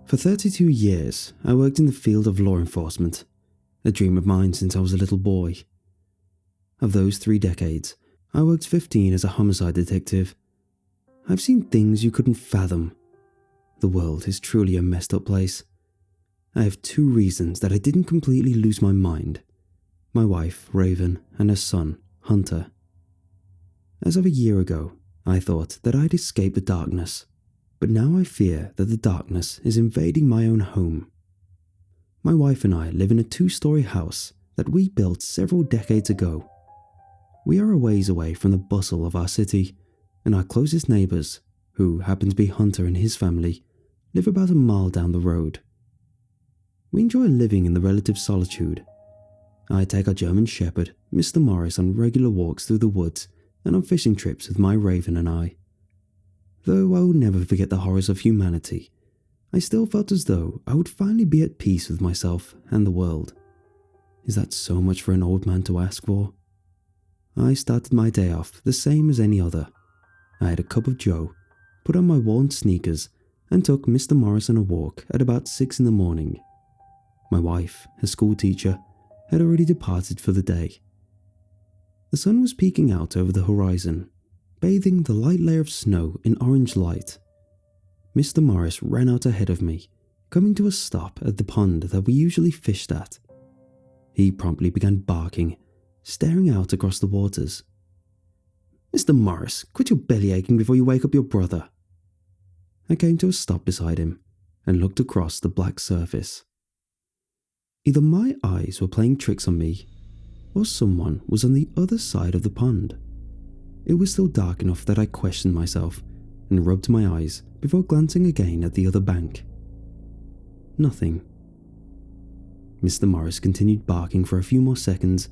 For 32 years, I worked in the field of law enforcement, a dream of mine since I was a little boy. Of those 3 decades, I worked 15 as a homicide detective. I've seen things you couldn't fathom. The world is truly a messed up place. I have 2 reasons that I didn't completely lose my mind: my wife, Raven, and her son, Hunter. As of a year ago, I thought that I'd escaped the darkness, but now I fear that the darkness is invading my own home. My wife and I live in a 2-story house that we built several decades ago. We are a ways away from the bustle of our city, and our closest neighbours, who happen to be Hunter and his family, live about a mile down the road. We enjoy living in the relative solitude. I take our German Shepherd, Mr. Morris, on regular walks through the woods and on fishing trips with my Raven and I. Though I will never forget the horrors of humanity, I still felt as though I would finally be at peace with myself and the world. Is that so much for an old man to ask for? I started my day off the same as any other. I had a cup of joe, put on my worn sneakers, and took Mr. Morris on a walk at about 6 in the morning. My wife, a school teacher, had already departed for the day. The sun was peeking out over the horizon, bathing the light layer of snow in orange light. Mr. Morris ran out ahead of me, coming to a stop at the pond that we usually fished at. He promptly began barking, staring out across the waters. "Mr. Morris, quit your belly aching before you wake up your brother." I came to a stop beside him and looked across the black surface. Either my eyes were playing tricks on me, or someone was on the other side of the pond. It was still dark enough that I questioned myself and rubbed my eyes before glancing again at the other bank. Nothing. Mr. Morris continued barking for a few more seconds,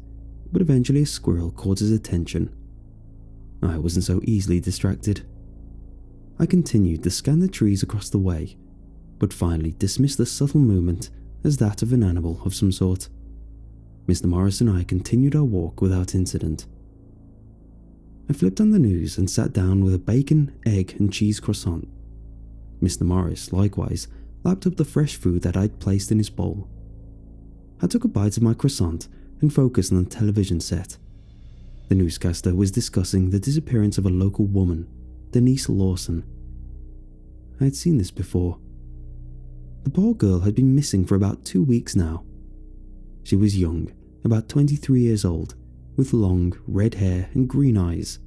but eventually a squirrel caught his attention. I wasn't so easily distracted. I continued to scan the trees across the way, but finally dismissed the subtle movement as that of an animal of some sort. Mr. Morris and I continued our walk without incident. I flipped on the news and sat down with a bacon, egg, and cheese croissant. Mr. Morris, likewise, lapped up the fresh food that I'd placed in his bowl. I took a bite of my croissant and focused on the television set. The newscaster was discussing the disappearance of a local woman, Denise Lawson. I had seen this before. The poor girl had been missing for about 2 weeks now. She was young, about 23 years old, with long, red hair and green eyes.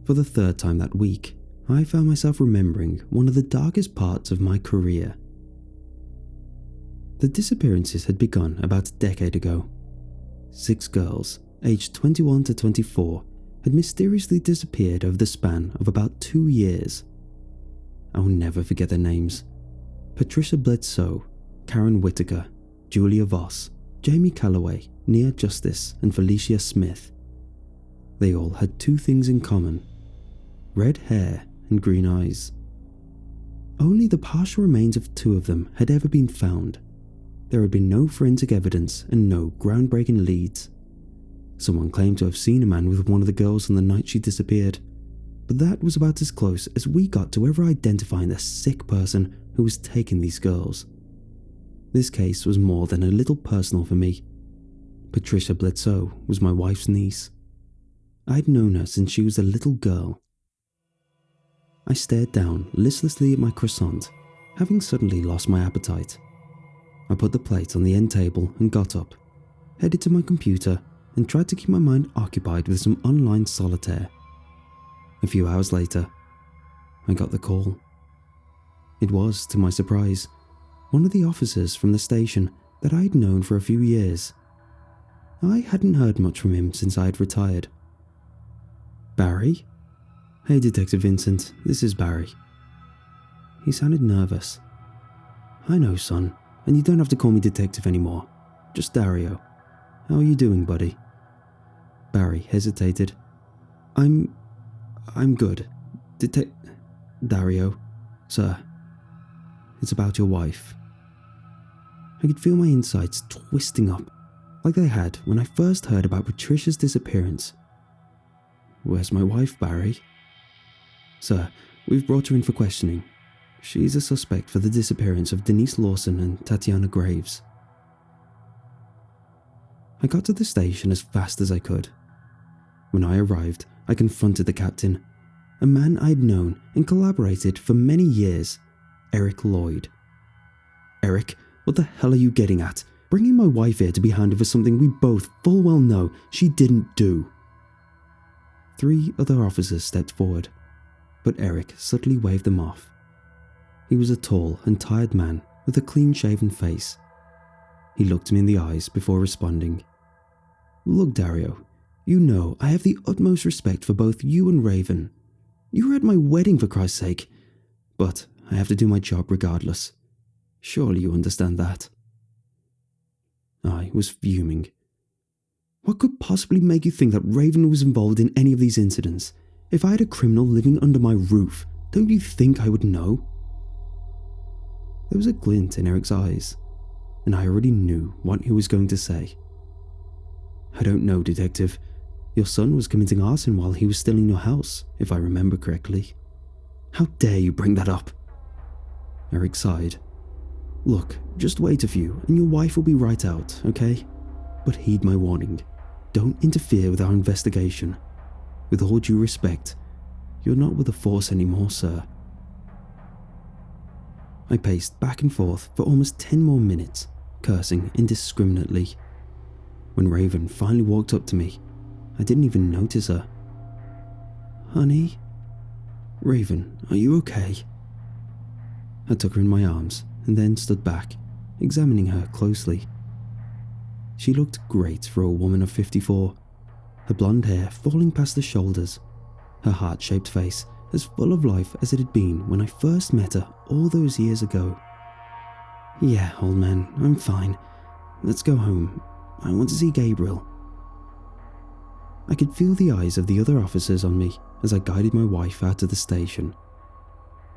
For the 3rd time that week, I found myself remembering one of the darkest parts of my career. The disappearances had begun about a decade ago. 6 girls, aged 21 to 24, had mysteriously disappeared over the span of about 2 years. I will never forget their names: Patricia Bledsoe, Karen Whitaker, Julia Voss, Jamie Calloway, Nia Justice, and Felicia Smith. They all had 2 things in common: red hair and green eyes. Only the partial remains of 2 of them had ever been found. There had been no forensic evidence and no groundbreaking leads. Someone claimed to have seen a man with one of the girls on the night she disappeared, but that was about as close as we got to ever identifying the sick person who was taking these girls. This case was more than a little personal for me. Patricia Bledsoe was my wife's niece. I'd known her since she was a little girl. I stared down listlessly at my croissant, having suddenly lost my appetite. I put the plate on the end table and got up, headed to my computer, and tried to keep my mind occupied with some online solitaire. A few hours later, I got the call. It was, to my surprise, one of the officers from the station that I had known for a few years. I hadn't heard much from him since I had retired. "Barry?" "Hey, Detective Vincent, this is Barry." He sounded nervous. "I know, son, and you don't have to call me Detective anymore. Just Dario. How are you doing, buddy?" Barry hesitated. I'm good. Dario, sir. It's about your wife." I could feel my insides twisting up, like they had when I first heard about Patricia's disappearance. "Where's my wife, Barry?" "Sir, we've brought her in for questioning. She's a suspect for the disappearance of Denise Lawson and Tatiana Graves. I got to the station as fast as I could. When I arrived, I confronted the captain, a man I'd known and collaborated for many years, Eric Lloyd. Eric, what the hell are you getting at? Bringing my wife here to be handled for something we both full well know she didn't do. 3 other officers stepped forward, but Eric subtly waved them off. He was a tall and tired man with a clean-shaven face. He looked me in the eyes before responding. Look, Dario, you know I have the utmost respect for both you and Raven. You were at my wedding for Christ's sake, but I have to do my job regardless. Surely you understand that. I was fuming. What could possibly make you think that Raven was involved in any of these incidents? If I had a criminal living under my roof, don't you think I would know? There was a glint in Eric's eyes, and I already knew what he was going to say. I don't know, Detective. Your son was committing arson while he was still in your house, if I remember correctly. How dare you bring that up? Eric sighed. Look, just wait a few and your wife will be right out, okay? But heed my warning. Don't interfere with our investigation. With all due respect, you're not with the force anymore, sir. I paced back and forth for almost 10 more minutes, cursing indiscriminately. When Raven finally walked up to me, I didn't even notice her. Honey? Raven, are you okay? I took her in my arms and then stood back, examining her closely. She looked great for a woman of 54, her blonde hair falling past the shoulders, her heart-shaped face as full of life as it had been when I first met her all those years ago. Yeah, old man, I'm fine. Let's go home. I want to see Gabriel. I could feel the eyes of the other officers on me as I guided my wife out of the station.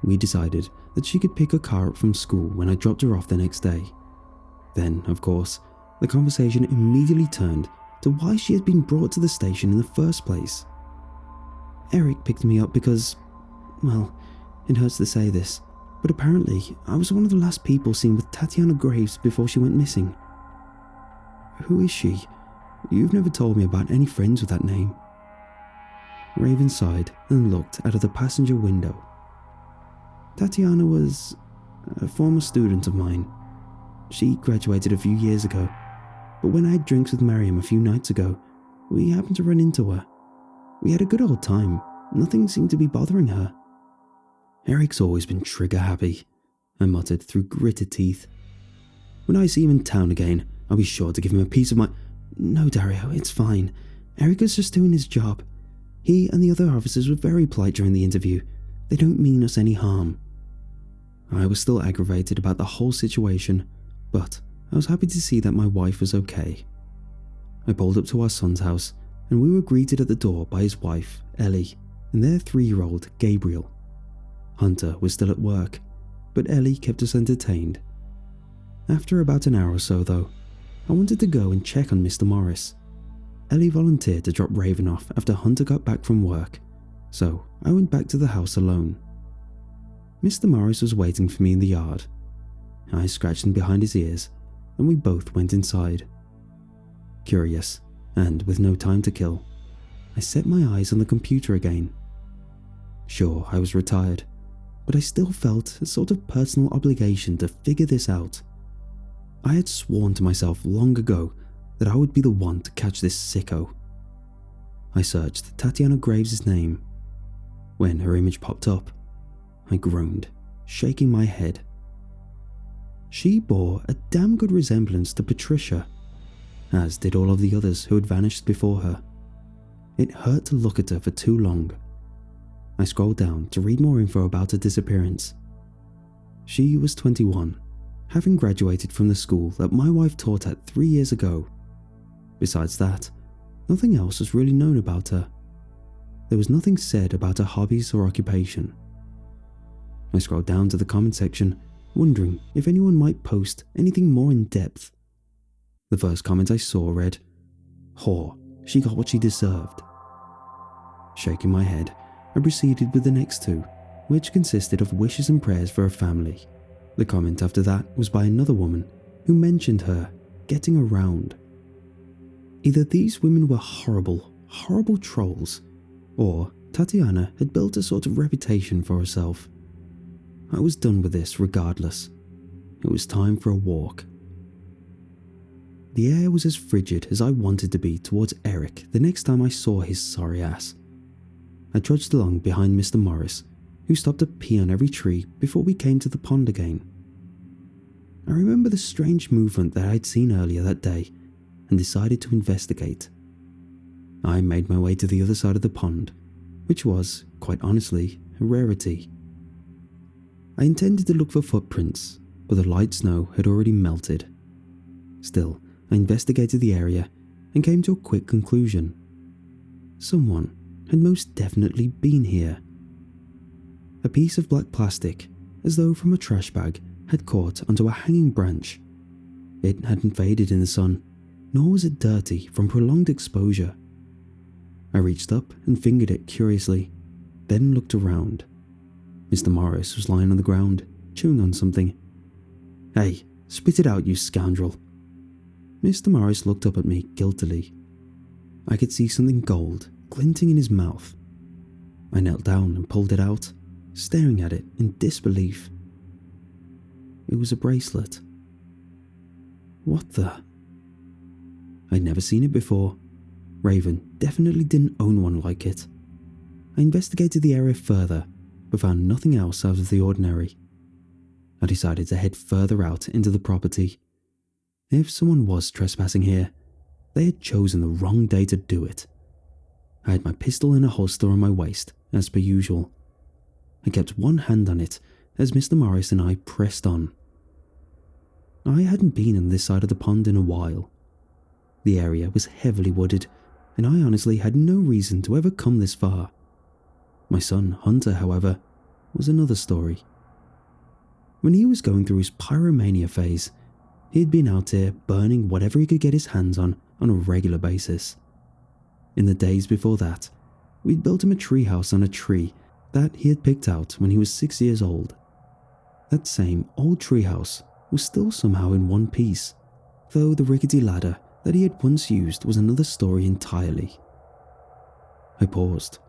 We decided that she could pick her car up from school when I dropped her off the next day. Then, of course, the conversation immediately turned to why she had been brought to the station in the first place. Eric picked me up because, well, it hurts to say this, but apparently I was one of the last people seen with Tatiana Graves before she went missing. Who is she? You've never told me about any friends with that name. Raven sighed and looked out of the passenger window. Tatiana was a former student of mine. She graduated a few years ago, but when I had drinks with Miriam a few nights ago, we happened to run into her. We had a good old time. Nothing seemed to be bothering her. Eric's always been trigger happy, I muttered through gritted teeth. When I see him in town again, I'll be sure to give him a piece of my... No, Dario, it's fine. Eric is just doing his job. He and the other officers were very polite during the interview. They don't mean us any harm. I was still aggravated about the whole situation, but I was happy to see that my wife was okay. I pulled up to our son's house, and we were greeted at the door by his wife, Ellie, and their 3-year-old, Gabriel. Hunter was still at work, but Ellie kept us entertained. After about an hour or so, though, I wanted to go and check on Mr. Morris. Ellie volunteered to drop Raven off after Hunter got back from work, so I went back to the house alone. Mr. Morris was waiting for me in the yard. I scratched him behind his ears, and we both went inside. Curious, and with no time to kill, I set my eyes on the computer again. Sure, I was retired, but I still felt a sort of personal obligation to figure this out. I had sworn to myself long ago that I would be the one to catch this sicko. I searched Tatiana Graves' name. When her image popped up, I groaned, shaking my head. She bore a damn good resemblance to Patricia, as did all of the others who had vanished before her. It hurt to look at her for too long. I scrolled down to read more info about her disappearance. She was 21, having graduated from the school that my wife taught at 3 years ago. Besides that, nothing else was really known about her. There was nothing said about her hobbies or occupation. I scrolled down to the comment section, wondering if anyone might post anything more in depth. The first comment I saw read, "Whore, she got what she deserved." Shaking my head, I proceeded with the next two, which consisted of wishes and prayers for her family. The comment after that was by another woman who mentioned her getting around. Either these women were horrible, horrible trolls, or Tatiana had built a sort of reputation for herself. I was done with this regardless. It was time for a walk. The air was as frigid as I wanted to be towards Eric the next time I saw his sorry ass. I trudged along behind Mr. Morris, who stopped to pee on every tree before we came to the pond again. I remember the strange movement that I had seen earlier that day and decided to investigate. I made my way to the other side of the pond, which was, quite honestly, a rarity. I intended to look for footprints, but the light snow had already melted. Still, I investigated the area and came to a quick conclusion. Someone had most definitely been here. A piece of black plastic, as though from a trash bag, had caught onto a hanging branch. It hadn't faded in the sun, nor was it dirty from prolonged exposure. I reached up and fingered it curiously, then looked around. Mr. Morris was lying on the ground, chewing on something. "Hey, spit it out, you scoundrel." Mr. Morris looked up at me guiltily. I could see something gold glinting in his mouth. I knelt down and pulled it out, staring at it in disbelief. It was a bracelet. What the? I'd never seen it before. Raven definitely didn't own one like it. I investigated the area further, but found nothing else out of the ordinary. I decided to head further out into the property. If someone was trespassing here, they had chosen the wrong day to do it. I had my pistol in a holster on my waist, as per usual. I kept one hand on it as Mr. Morris and I pressed on. I hadn't been on this side of the pond in a while. The area was heavily wooded, and I honestly had no reason to ever come this far. My son, Hunter, however, was another story. When he was going through his pyromania phase, he had been out here burning whatever he could get his hands on a regular basis. In the days before that, we'd built him a treehouse on a tree that he had picked out when he was 6 years old. That same old treehouse was still somehow in one piece, though the rickety ladder that he had once used was another story entirely. I paused,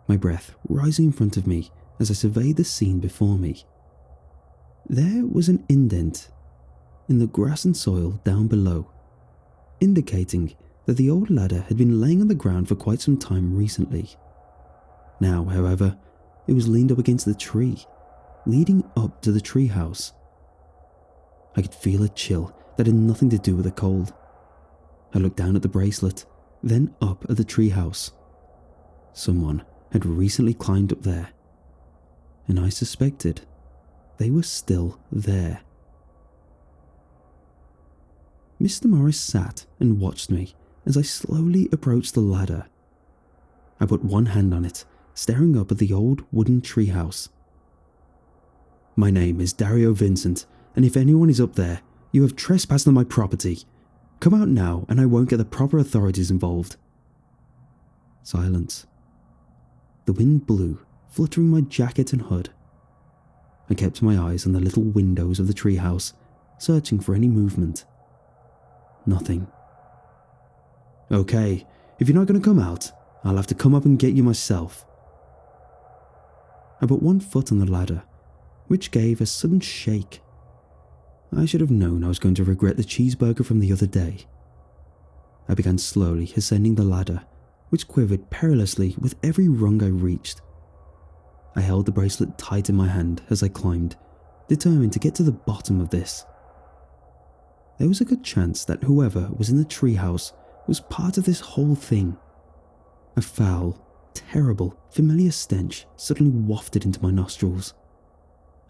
my breath rising in front of me as I surveyed the scene before me. There was an indent in the grass and soil down below, indicating that the old ladder had been laying on the ground for quite some time recently. Now, however, it was leaned up against the tree, leading up to the treehouse. I could feel a chill that had nothing to do with the cold. I looked down at the bracelet, then up at the treehouse. Someone had recently climbed up there, and I suspected they were still there. Mr. Morris sat and watched me as I slowly approached the ladder. I put one hand on it, staring up at the old wooden treehouse. "My name is Dario Vincent, and if anyone is up there, you have trespassed on my property. Come out now and I won't get the proper authorities involved." Silence. The wind blew, fluttering my jacket and hood. I kept my eyes on the little windows of the treehouse, searching for any movement. Nothing. "Okay, if you're not going to come out, I'll have to come up and get you myself." I put one foot on the ladder, which gave a sudden shake. I should have known I was going to regret the cheeseburger from the other day. I began slowly ascending the ladder, which quivered perilously with every rung I reached. I held the bracelet tight in my hand as I climbed, determined to get to the bottom of this. There was a good chance that whoever was in the treehouse was part of this whole thing. A foul, terrible, familiar stench suddenly wafted into my nostrils.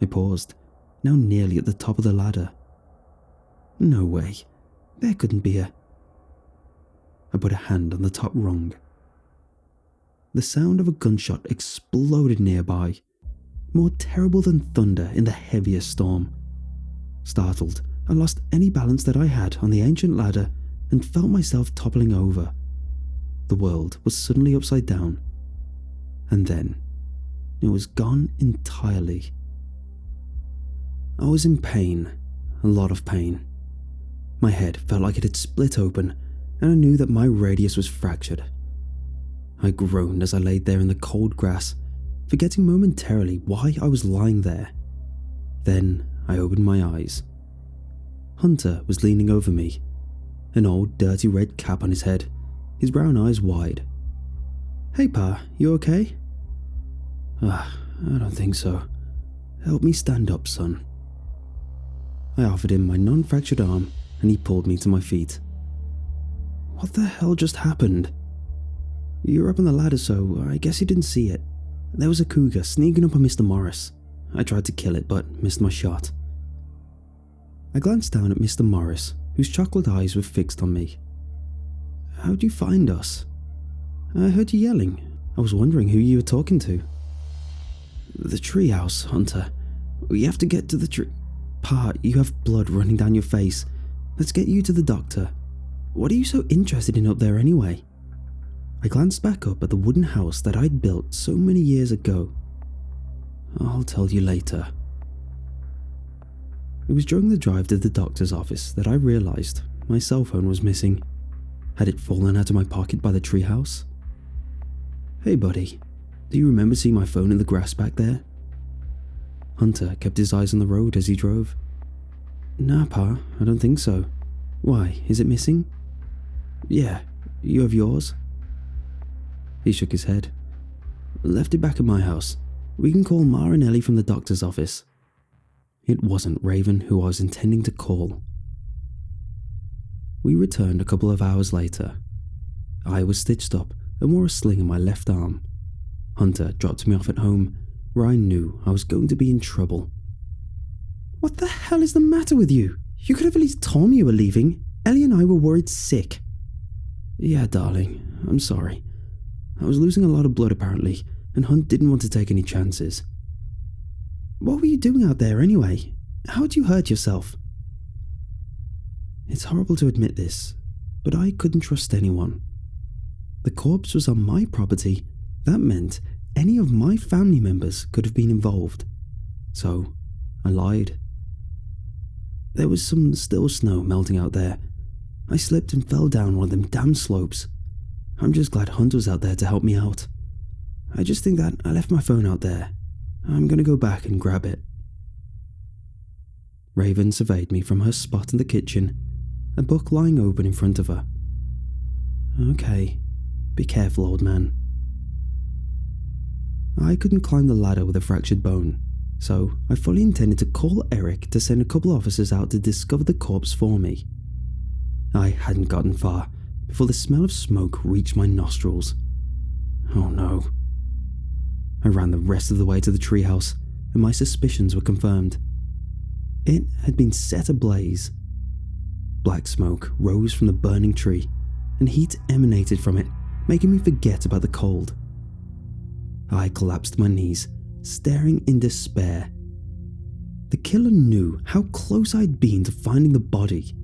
I paused, now nearly at the top of the ladder. No way, there couldn't be a... I put a hand on the top rung. The sound of a gunshot exploded nearby, more terrible than thunder in the heaviest storm. Startled, I lost any balance that I had on the ancient ladder and felt myself toppling over. The world was suddenly upside down. And then, It was gone entirely. I was in pain, a lot of pain. My head felt like it had split open, and I knew that my radius was fractured. I groaned as I laid there in the cold grass, forgetting momentarily why I was lying there. Then I opened my eyes. Hunter was leaning over me, an old dirty red cap on his head, his brown eyes wide. "Hey Pa, you okay?" I don't think so. Help me stand up, son." I offered him my non-fractured arm and he pulled me to my feet. "What the hell just happened?" "You were up on the ladder, so I guess you didn't see it. There was a cougar sneaking up on Mr. Morris. I tried to kill it, but missed my shot." I glanced down at Mr. Morris, whose chocolate eyes were fixed on me. "How'd you find us?" "I heard you yelling. I was wondering who you were talking to." "The treehouse, Hunter. We have to get to the tree." "Pa, you have blood running down your face. Let's get you to the doctor. What are you so interested in up there anyway?" I glanced back up at the wooden house that I'd built so many years ago. "I'll tell you later." It was during the drive to the doctor's office that I realized my cell phone was missing. Had it fallen out of my pocket by the treehouse? "Hey buddy, do you remember seeing my phone in the grass back there?" Hunter kept his eyes on the road as he drove. "Nah, Pa, I don't think so. Why, is it missing?" "Yeah, you have yours?" He shook his head. "Left it back at my house. We can call Ma and Ellie from the doctor's office." It wasn't Raven who I was intending to call. We returned a couple of hours later. I was stitched up and wore a sling in my left arm. Hunter dropped me off at home, where I knew I was going to be in trouble. "What the hell is the matter with you? You could have at least told me you were leaving. Ellie and I were worried sick." "Yeah, darling, I'm sorry. I was losing a lot of blood apparently, and Hunt didn't want to take any chances." "What were you doing out there anyway? How'd you hurt yourself?" It's horrible to admit this, but I couldn't trust anyone. The corpse was on my property. That meant any of my family members could have been involved. So I lied. "There was some still snow melting out there. I slipped and fell down one of them damn slopes. I'm just glad Hunt was out there to help me out. I just think that I left my phone out there. I'm gonna go back and grab it." Raven surveyed me from her spot in the kitchen, a book lying open in front of her. "Okay, be careful, old man." I couldn't climb the ladder with a fractured bone, so I fully intended to call Eric to send a couple officers out to discover the corpse for me. I hadn't gotten far before the smell of smoke reached my nostrils. Oh no. I ran the rest of the way to the treehouse, and my suspicions were confirmed. It had been set ablaze. Black smoke rose from the burning tree, and heat emanated from it, making me forget about the cold. I collapsed to my knees, staring in despair. The killer knew how close I'd been to finding the body.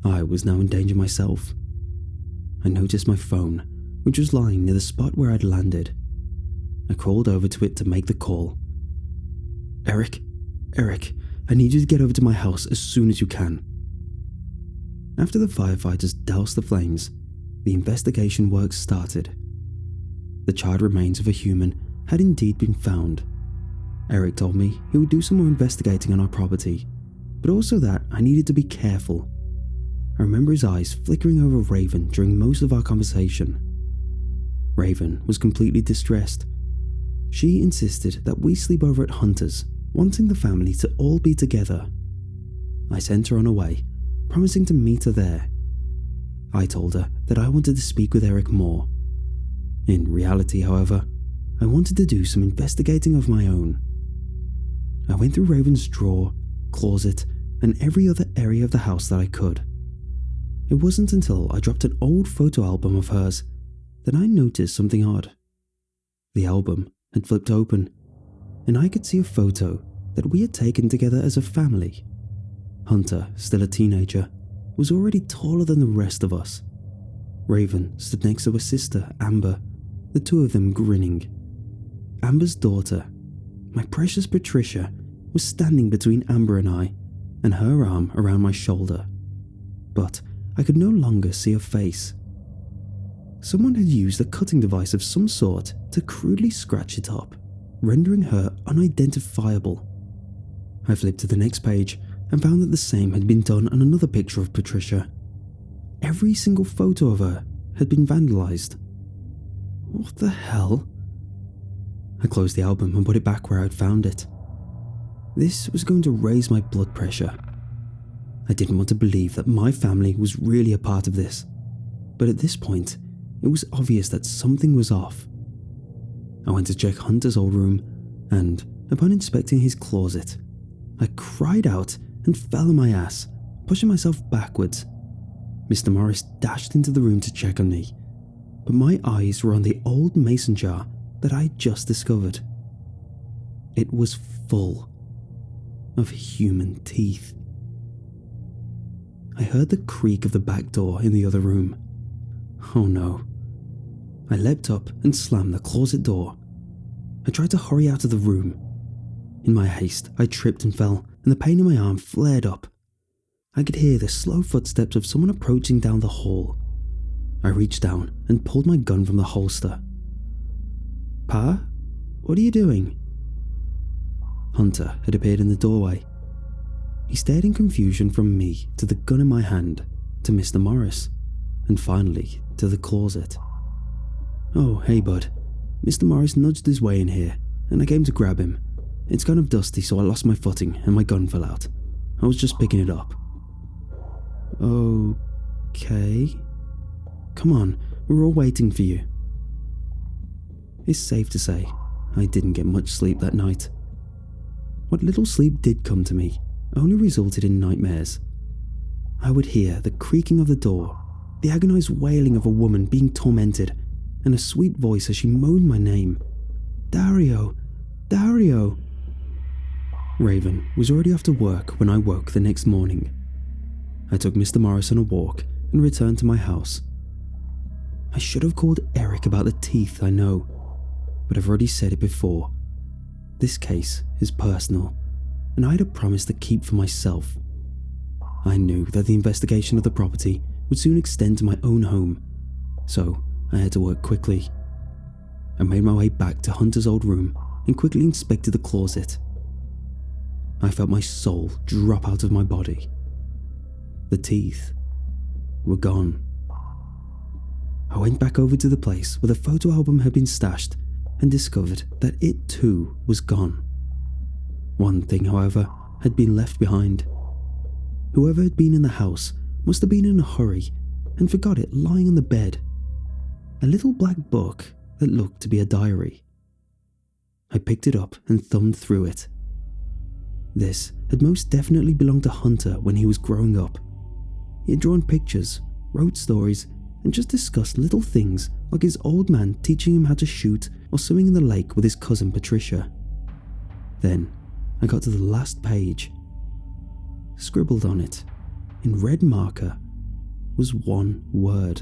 I was now in danger myself. I noticed my phone, which was lying near the spot where I'd landed. I crawled over to it to make the call. Eric, I need you to get over to my house as soon as you can." After the firefighters doused the flames, the investigation work started. The charred remains of a human had indeed been found. Eric told me he would do some more investigating on our property, but also that I needed to be careful. I remember his eyes flickering over Raven during most of our conversation. Raven was completely distressed. She insisted that we sleep over at Hunter's, wanting the family to all be together. I sent her on her way, promising to meet her there. I told her that I wanted to speak with Eric more. In reality, however, I wanted to do some investigating of my own. I went through Raven's drawer, closet, and every other area of the house that I could. It wasn't until I dropped an old photo album of hers that I noticed something odd. The album had flipped open, and I could see a photo that we had taken together as a family. Hunter, still a teenager, was already taller than the rest of us. Raven stood next to her sister, Amber, the two of them grinning. Amber's daughter, my precious Patricia, was standing between Amber and I, and her arm around my shoulder. But I could no longer see her face. Someone had used a cutting device of some sort to crudely scratch it up, rendering her unidentifiable. I flipped to the next page and found that the same had been done on another picture of Patricia. Every single photo of her had been vandalized. What the hell? I closed the album and put it back where I had found it. This was going to raise my blood pressure. I didn't want to believe that my family was really a part of this, but at this point, it was obvious that something was off. I went to check Hunter's old room, and upon inspecting his closet, I cried out and fell on my ass, pushing myself backwards. Mr. Morris dashed into the room to check on me, but my eyes were on the old mason jar that I had just discovered. It was full of human teeth. I heard the creak of the back door in the other room. Oh no. I leapt up and slammed the closet door. I tried to hurry out of the room. In my haste, I tripped and fell, and the pain in my arm flared up. I could hear the slow footsteps of someone approaching down the hall. I reached down and pulled my gun from the holster. "Pa? What are you doing?" Hunter had appeared in the doorway. He stared in confusion from me to the gun in my hand, to Mr. Morris, and finally to the closet. "Oh, hey bud. Mr. Morris nudged his way in here, and I came to grab him. It's kind of dusty, so I lost my footing and my gun fell out. I was just picking it up." "Okay. Come on, we're all waiting for you." It's safe to say I didn't get much sleep that night. What little sleep did come to me only resulted in nightmares. I would hear the creaking of the door, the agonized wailing of a woman being tormented, and a sweet voice as she moaned my name. "Dario! Dario!" Raven was already off to work when I woke the next morning. I took Mr. Morris on a walk and returned to my house. I should have called Eric about the teeth, I know, but I've already said it before. This case is personal, and I had a promise to keep for myself. I knew that the investigation of the property would soon extend to my own home, so I had to work quickly. I made my way back to Hunter's old room and quickly inspected the closet. I felt my soul drop out of my body. The teeth were gone. I went back over to the place where the photo album had been stashed and discovered that it too was gone. One thing, however, had been left behind. Whoever had been in the house must have been in a hurry and forgot it lying on the bed. A little black book that looked to be a diary. I picked it up and thumbed through it. This had most definitely belonged to Hunter when he was growing up. He had drawn pictures, wrote stories, and just discussed little things like his old man teaching him how to shoot or swimming in the lake with his cousin Patricia. Then I got to the last page. Scribbled on it, in red marker, was one word.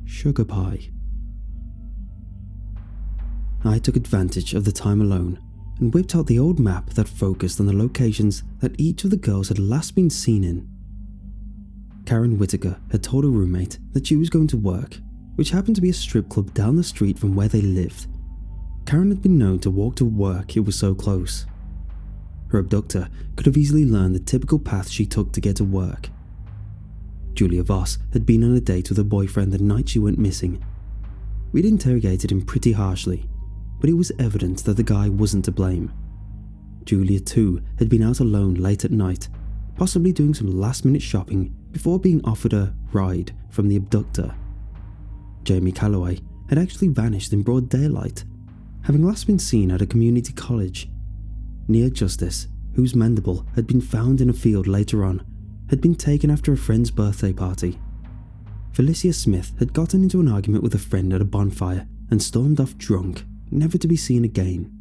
Sugar pie. I took advantage of the time alone and whipped out the old map that focused on the locations that each of the girls had last been seen in. Karen Whittaker had told her roommate that she was going to work, which happened to be a strip club down the street from where they lived. Karen had been known to walk to work, it was so close. Her abductor could have easily learned the typical path she took to get to work. Julia Voss had been on a date with her boyfriend the night she went missing. We'd interrogated him pretty harshly, but it was evident that the guy wasn't to blame. Julia too had been out alone late at night, possibly doing some last-minute shopping before being offered a ride from the abductor. Jamie Calloway had actually vanished in broad daylight, having last been seen at a community college. Nia Justice, whose mandible had been found in a field later on, had been taken after a friend's birthday party. Felicia Smith had gotten into an argument with a friend at a bonfire and stormed off drunk, never to be seen again.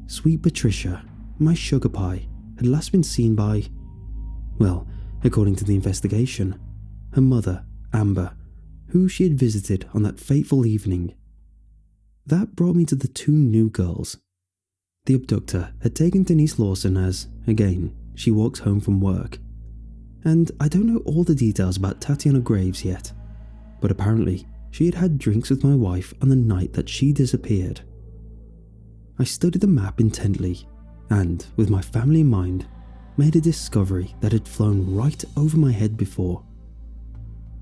Sweet Patricia, my sugar pie, had last been seen by, well, according to the investigation, her mother, Amber, who she had visited on that fateful evening. That brought me to the two new girls. The abductor had taken Denise Lawson as, again, she walks home from work. And I don't know all the details about Tatiana Graves yet, but apparently she had had drinks with my wife on the night that she disappeared. I studied the map intently and, with my family in mind, made a discovery that had flown right over my head before.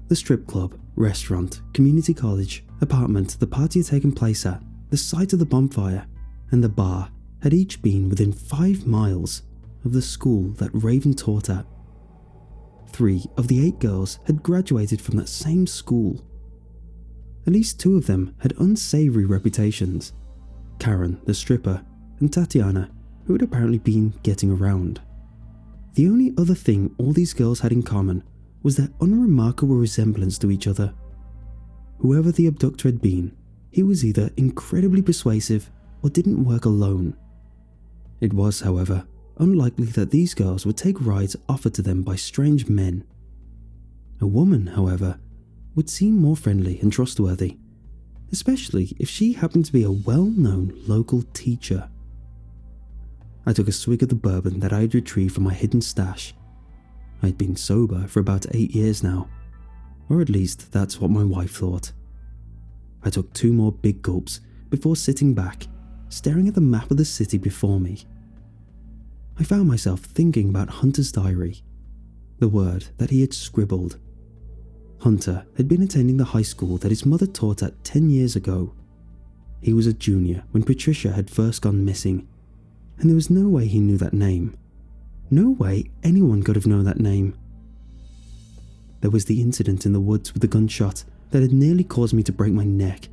The strip club, restaurant, community college, apartment the party had taken place at, the site of the bonfire, and the bar had each been within 5 miles of the school that Raven taught at. 3 of the 8 girls had graduated from that same school. At least 2 of them had unsavory reputations. Karen, the stripper, and Tatiana, who had apparently been getting around. The only other thing all these girls had in common was their unremarkable resemblance to each other. Whoever the abductor had been, he was either incredibly persuasive or didn't work alone. It was, however, unlikely that these girls would take rides offered to them by strange men. A woman, however, would seem more friendly and trustworthy, especially if she happened to be a well-known local teacher. I took a swig of the bourbon that I had retrieved from my hidden stash. I had been sober for about 8 years now, or at least that's what my wife thought. I took 2 more big gulps before sitting back, staring at the map of the city before me. I found myself thinking about Hunter's diary, the word that he had scribbled. Hunter had been attending the high school that his mother taught at 10 years ago. He was a junior when Patricia had first gone missing, and there was no way he knew that name. No way anyone could have known that name. There was the incident in the woods with the gunshot that had nearly caused me to break my neck.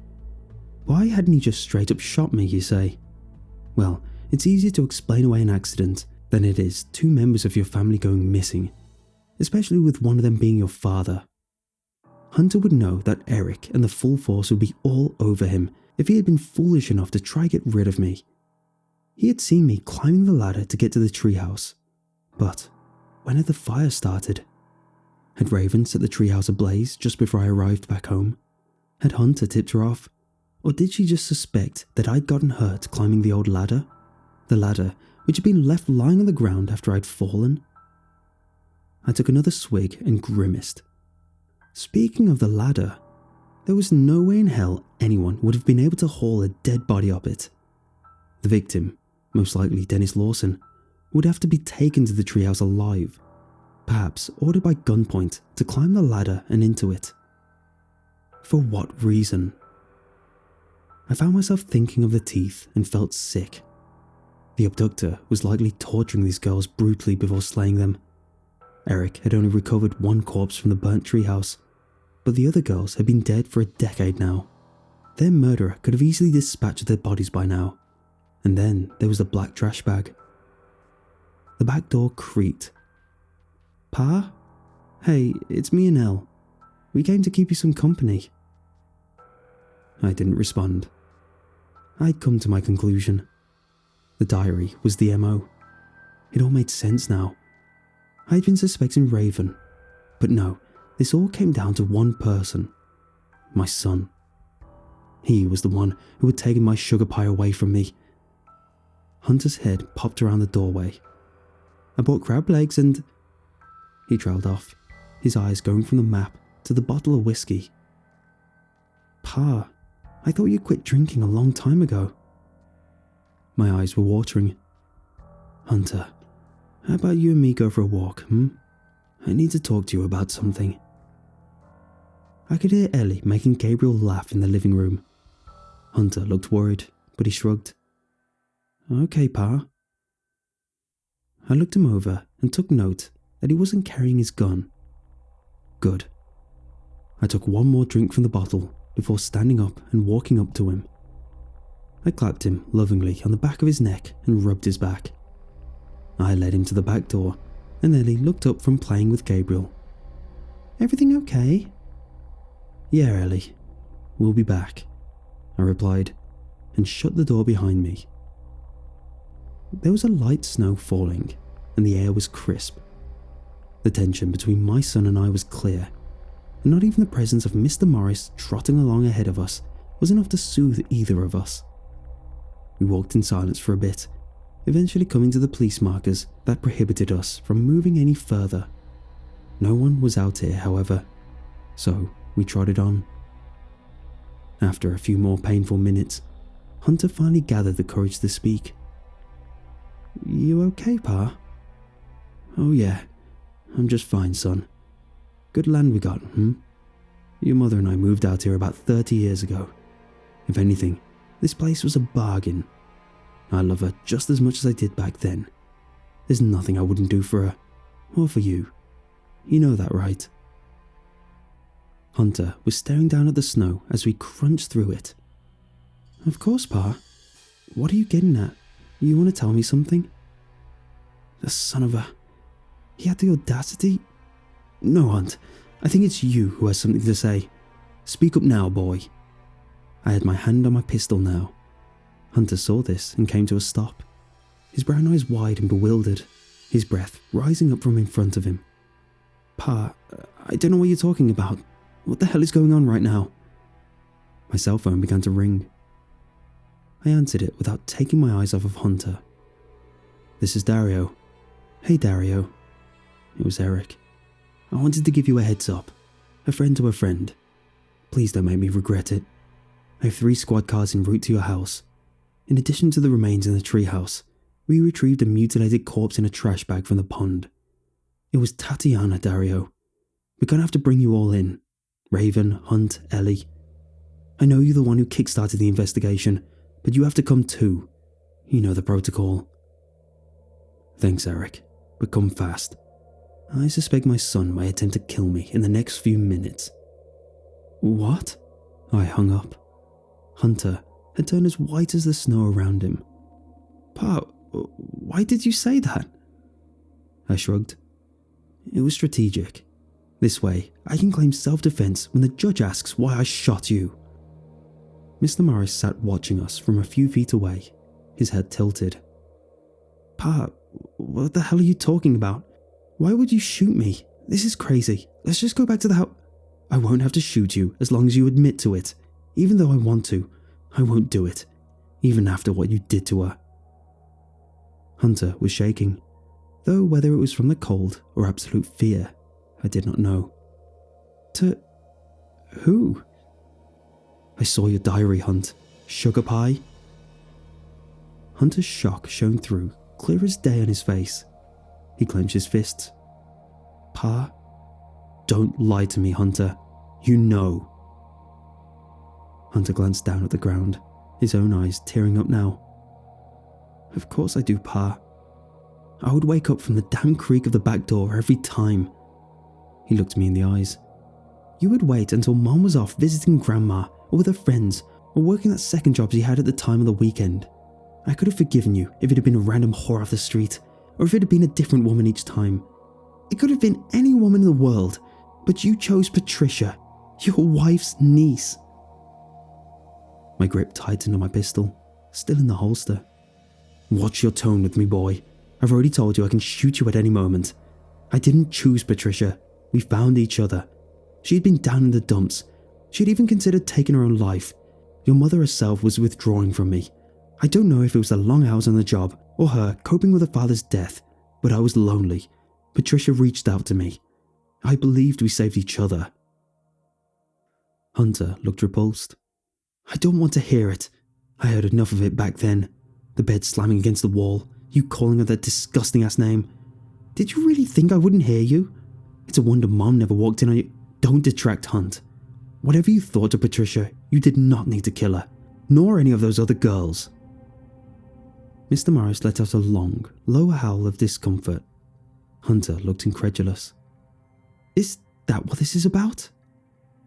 Why hadn't he just straight up shot me, you say? Well, it's easier to explain away an accident than it is 2 members of your family going missing, especially with one of them being your father. Hunter would know that Eric and the full force would be all over him if he had been foolish enough to try get rid of me. He had seen me climbing the ladder to get to the treehouse, but when had the fire started? Had Raven set the treehouse ablaze just before I arrived back home? Had Hunter tipped her off? Or did she just suspect that I'd gotten hurt climbing the old ladder? The ladder which had been left lying on the ground after I'd fallen? I took another swig and grimaced. Speaking of the ladder, there was no way in hell anyone would have been able to haul a dead body up it. The victim, most likely Dennis Lawson, would have to be taken to the treehouse alive, perhaps ordered by gunpoint to climb the ladder and into it. For what reason? I found myself thinking of the teeth and felt sick. The abductor was likely torturing these girls brutally before slaying them. Eric had only recovered 1 corpse from the burnt treehouse, but the other girls had been dead for a decade now. Their murderer could have easily dispatched their bodies by now. And then there was the black trash bag. The back door creaked. Pa? Hey, it's me and Elle. We came to keep you some company. I didn't respond. I'd come to my conclusion. The diary was the MO. It all made sense now. I'd been suspecting Raven, but no, this all came down to one person. My son. He was the one who had taken my sugar pie away from me. Hunter's head popped around the doorway. I bought crab legs and... He trailed off, his eyes going from the map to the bottle of whiskey. Pa, I thought you quit drinking a long time ago. My eyes were watering. Hunter, how about you and me go for a walk, I need to talk to you about something. I could hear Ellie making Gabriel laugh in the living room. Hunter looked worried, but he shrugged. Okay, Pa. I looked him over and took note that he wasn't carrying his gun. Good. I took 1 more drink from the bottle before standing up and walking up to him. I clapped him lovingly on the back of his neck and rubbed his back. I led him to the back door, and Ellie looked up from playing with Gabriel. Everything okay? Yeah, Ellie. We'll be back, I replied, and shut the door behind me. There was a light snow falling, and the air was crisp. The tension between my son and I was clear, and not even the presence of Mr. Morris trotting along ahead of us was enough to soothe either of us. We walked in silence for a bit, eventually coming to the police markers that prohibited us from moving any further. No one was out here, however, so we trotted on. After a few more painful minutes, Hunter finally gathered the courage to speak. "You okay, Pa?" "Oh yeah, I'm just fine, son. Good land we got, Your mother and I moved out here about 30 years ago. If anything, this place was a bargain. I love her just as much as I did back then. There's nothing I wouldn't do for her, or for you. You know that, right?" Hunter was staring down at the snow as we crunched through it. "Of course, Pa. What are you getting at? You want to tell me something?" The son of a... He had the audacity? "No, Hunt. I think it's you who has something to say. Speak up now, boy." I had my hand on my pistol now. Hunter saw this and came to a stop, his brown eyes wide and bewildered, his breath rising up from in front of him. "Pa, I don't know what you're talking about. What the hell is going on right now?" My cell phone began to ring. I answered it without taking my eyes off of Hunter. "This is Dario." "Hey, Dario." It was Eric. "I wanted to give you a heads up. A friend to a friend. Please don't make me regret it. I have 3 squad cars en route to your house. In addition to the remains in the treehouse, we retrieved a mutilated corpse in a trash bag from the pond. It was Tatiana, Dario. We're gonna have to bring you all in. Raven, Hunt, Ellie. I know you're the one who kickstarted the investigation, but you have to come too. You know the protocol." "Thanks, Eric, but come fast. I suspect my son might attempt to kill me in the next few minutes." "What?" I hung up. Hunter had turned as white as the snow around him. "Pa, why did you say that?" I shrugged. "It was strategic. This way, I can claim self-defense when the judge asks why I shot you." Mr. Morris sat watching us from a few feet away, his head tilted. "Pa, what the hell are you talking about? Why would you shoot me? This is crazy. Let's just go back to the house." "I won't have to shoot you as long as you admit to it. Even though I want to, I won't do it, even after what you did to her." Hunter was shaking, though whether it was from the cold or absolute fear, I did not know. "To who?" "I saw your diary, Hunt. Sugar pie?" Hunter's shock shone through, clear as day on his face. He clenched his fists. "Pa, don't lie to me, Hunter. You know." Hunter glanced down at the ground, his own eyes tearing up now. "Of course I do, Pa. I would wake up from the damn creak of the back door every time." He looked me in the eyes. "You would wait until Mom was off visiting Grandma or with her friends or working that second job she had at the time of the weekend. I could have forgiven you if it had been a random whore off the street, or if it had been a different woman each time. It could have been any woman in the world, but you chose Patricia, your wife's niece." My grip tightened on my pistol, still in the holster. "Watch your tone with me, boy. I've already told you I can shoot you at any moment. I didn't choose Patricia. We found each other. She had been down in the dumps. She had even considered taking her own life. Your mother herself was withdrawing from me. I don't know if it was the long hours on the job or her coping with her father's death, but I was lonely. Patricia reached out to me. I believed we saved each other." Hunter looked repulsed. "I don't want to hear it. I heard enough of it back then. The bed slamming against the wall, you calling her that disgusting ass name. Did you really think I wouldn't hear you? It's a wonder Mom never walked in on you." "Don't detract, Hunt. Whatever you thought of Patricia, you did not need to kill her, nor any of those other girls." Mr. Morris let out a long, low howl of discomfort. Hunter looked incredulous. "Is that what this is about?"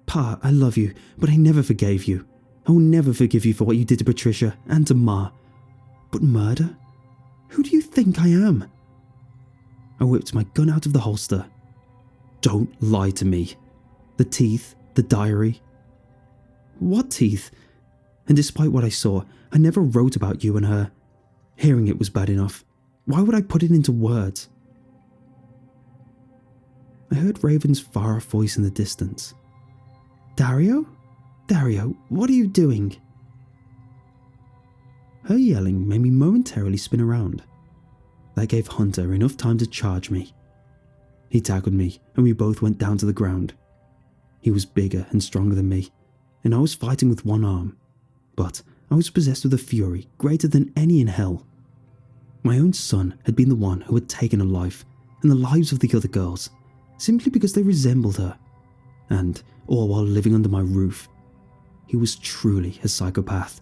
"Pa, I love you, but I never forgave you. I will never forgive you for what you did to Patricia and to Ma. But murder? Who do you think I am?" I whipped my gun out of the holster. "Don't lie to me. The teeth, the diary." "What teeth? And despite what I saw, I never wrote about you and her. Hearing it was bad enough. Why would I put it into words?" I heard Raven's far-off voice in the distance. "Dario?" Dario, what are you doing?" Her yelling made me momentarily spin around. That gave Hunter enough time to charge me. He tackled me and we both went down to the ground. He was bigger and stronger than me, and I was fighting with one arm, but I was possessed with a fury greater than any in hell. My own son had been the one who had taken her life and the lives of the other girls, simply because they resembled her, and all while living under my roof. He was truly a psychopath.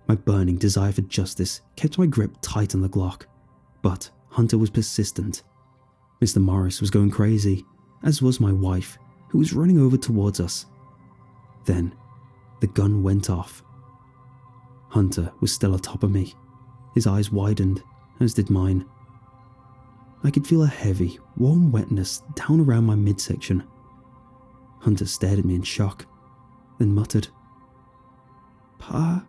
My burning desire for justice kept my grip tight on the Glock, but Hunter was persistent. Mr. Morris was going crazy, as was my wife, who was running over towards us. Then, the gun went off. Hunter was still atop of me. His eyes widened, as did mine. I could feel a heavy, warm wetness down around my midsection. Hunter stared at me in shock, then muttered, "Pa?"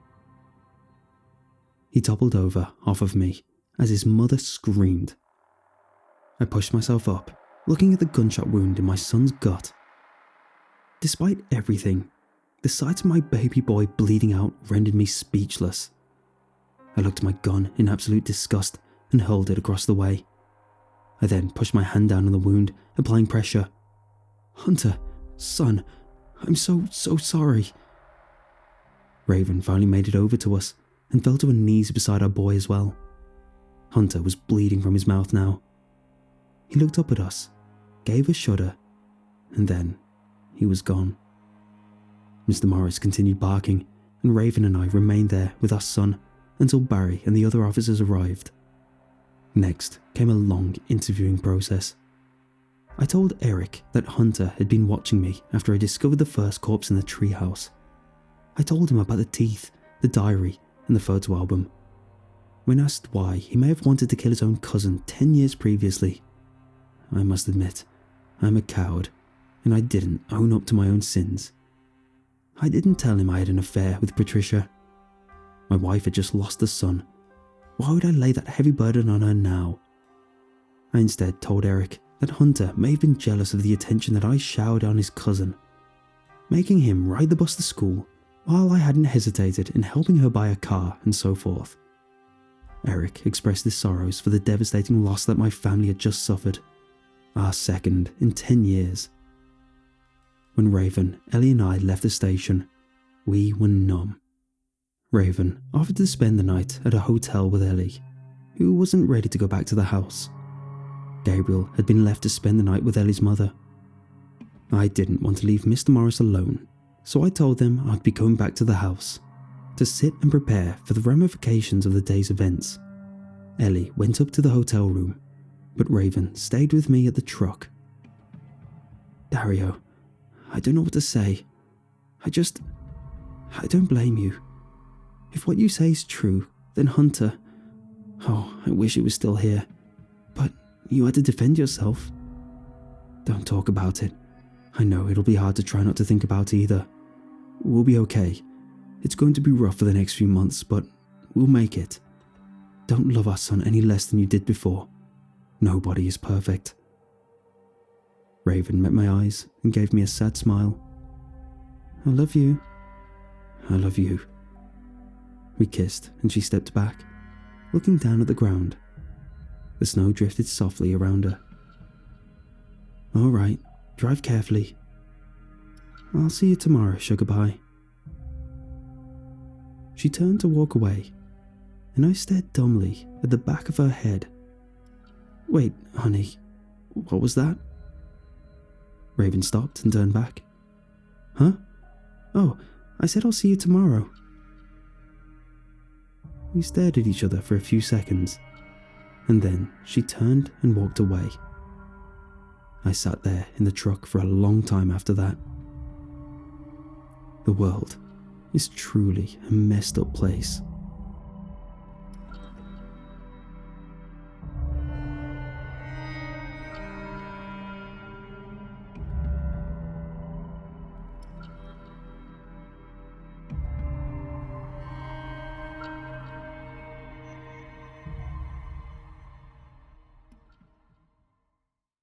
He toppled over off of me as his mother screamed. I pushed myself up, looking at the gunshot wound in my son's gut. Despite everything, the sight of my baby boy bleeding out rendered me speechless. I looked at my gun in absolute disgust and hurled it across the way. I then pushed my hand down on the wound, applying pressure. "Hunter, son, I'm so sorry." Raven finally made it over to us and fell to her knees beside our boy as well. Hunter was bleeding from his mouth now. He looked up at us, gave a shudder, and then he was gone. Mr. Morris continued barking, and Raven and I remained there with our son until Barry and the other officers arrived. Next came a long interviewing process. I told Eric that Hunter had been watching me after I discovered the first corpse in the treehouse. I told him about the teeth, the diary, and the photo album. When asked why he may have wanted to kill his own cousin 10 years previously, I must admit, I'm a coward, and I didn't own up to my own sins. I didn't tell him I had an affair with Patricia. My wife had just lost a son. Why would I lay that heavy burden on her now? I instead told Eric that Hunter may have been jealous of the attention that I showered on his cousin, making him ride the bus to school while I hadn't hesitated in helping her buy a car and so forth. Eric expressed his sorrows for the devastating loss that my family had just suffered, our second in 10 years. When Raven, Ellie and I left the station, we were numb. Raven offered to spend the night at a hotel with Ellie, who wasn't ready to go back to the house. Gabriel had been left to spend the night with Ellie's mother. I didn't want to leave Mr. Morris alone, so I told them I'd be going back to the house to sit and prepare for the ramifications of the day's events. Ellie went up to the hotel room, but Raven stayed with me at the truck. "Dario, I don't know what to say. I don't blame you. If what you say is true, then Hunter... Oh, I wish he was still here. But you had to defend yourself. Don't talk about it. I know it'll be hard to try not to think about either. We'll be okay. It's going to be rough for the next few months, but we'll make it. Don't love our son any less than you did before. Nobody is perfect." Raven met my eyes and gave me a sad smile. "I love you. I love you." We kissed and she stepped back, looking down at the ground. The snow drifted softly around her. "All right, drive carefully. I'll see you tomorrow, sugar pie." She turned to walk away, and I stared dumbly at the back of her head. "Wait, honey, what was that?" Raven stopped and turned back. "Huh? Oh, I said I'll see you tomorrow." We stared at each other for a few seconds, and then she turned and walked away. I sat there in the truck for a long time after that. The world is truly a messed up place.